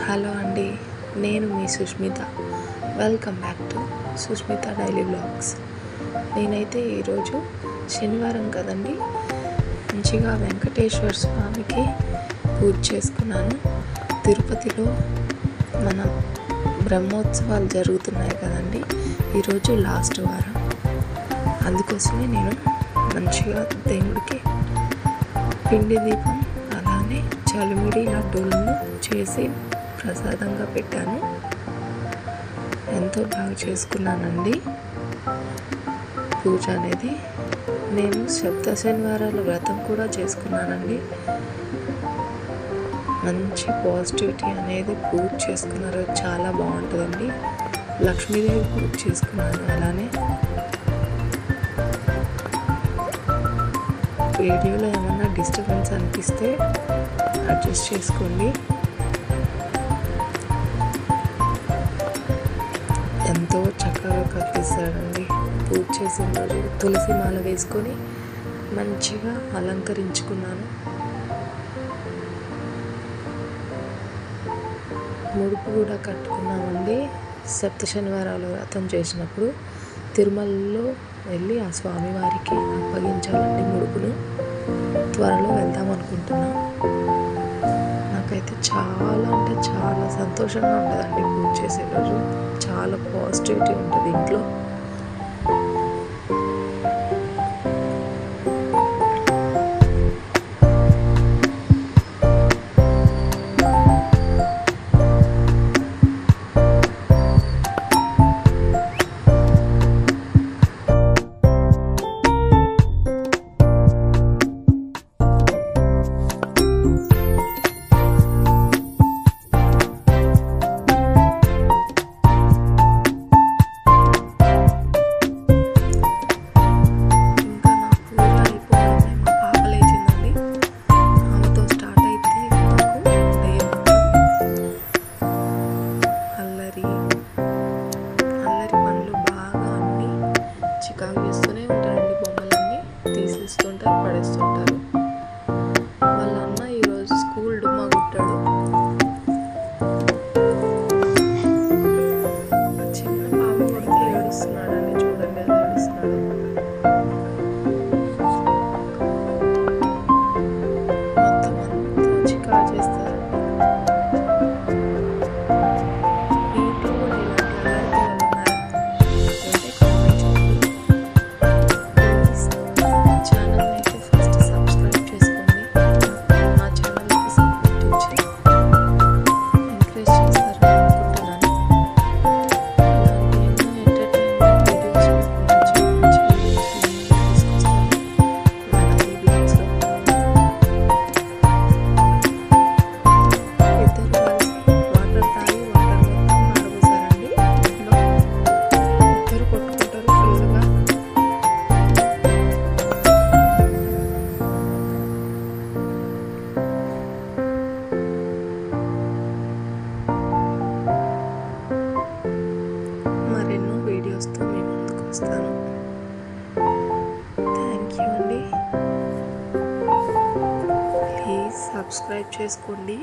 Hello అండి, నేను మీ Sushmita. Welcome back to Sushmita daily vlogs. నేనైతే ఈరోజు శనివారం కదండి, మంచిగా వెంకటేశ్వర స్వామికి పూజ చేసుకున్నాను. తిరుపతిలో మన బ్రహ్మోత్సవాలు జరుగుతున్నాయి కదండి, ఈరోజు లాస్ట్ వారం. అందుకోసమే నేను మంచిగా దేవుడికి పిండి దీపం అలానే చలిమిడి లడ్డూలను చేసి ప్రసాదంగా పెట్టాను. ఎంతో బాగా చేసుకున్నానండి పూజ అనేది. నేను సప్త శనివారాల వ్రతం కూడా చేసుకున్నానండి. మంచి పాజిటివిటీ అనేది పూజ చేసుకున్న రోజు చాలా బాగుంటుందండి. లక్ష్మీదేవి పూజ చేసుకున్నాను. అలానే వీడియోలో ఏమన్నా డిస్టర్బెన్స్ అనిపిస్తే అడ్జస్ట్ చేసుకోండి. ఎంతో చక్కగా కనిపిస్తాడండి పూజ చేసిన రోజు. తులసి మాల వేసుకొని మంచిగా అలంకరించుకున్నాను. ముడుపు కూడా కట్టుకున్నామండి. సప్త శనివారాల వ్రతం చేసినప్పుడు తిరుమలలో వెళ్ళి ఆ స్వామివారికి అప్పగించాలండి ముడుపును. త్వరలో వెళ్దాం అనుకుంటున్నాం. నాకైతే చాలా అంటే చాలా సంతోషంగా ఉంటుందండి పూజ చేసే రోజు. చాలా పాజిటివిటీ ఉంటుంది ఇంట్లో. చికాకు చేస్తూనే ఉంటారండి. బొమ్మలన్నీ తీసేస్తుంటారు, పడేస్తుంటారు. వాళ్ళ అన్న ఈరోజు స్కూల్ డుమ్మా కొట్టాడు. చిన్న పాప కొడితే ఏడుస్తున్నాడండి. చూడండి ఎలా ఏడుస్తున్నాడు. మొత్తం అంతా చికాకు చేస్తారండి. మీ ఇంట్లో కూడా ఇలాంటి అల్లరి పిల్లలు ఉన్నారా? మరెన్నో వీడియోస్తో మీ ముందుకు వస్తాను. థ్యాంక్ యూ అండి. ప్లీజ్ సబ్స్క్రైబ్ చేసుకోండి.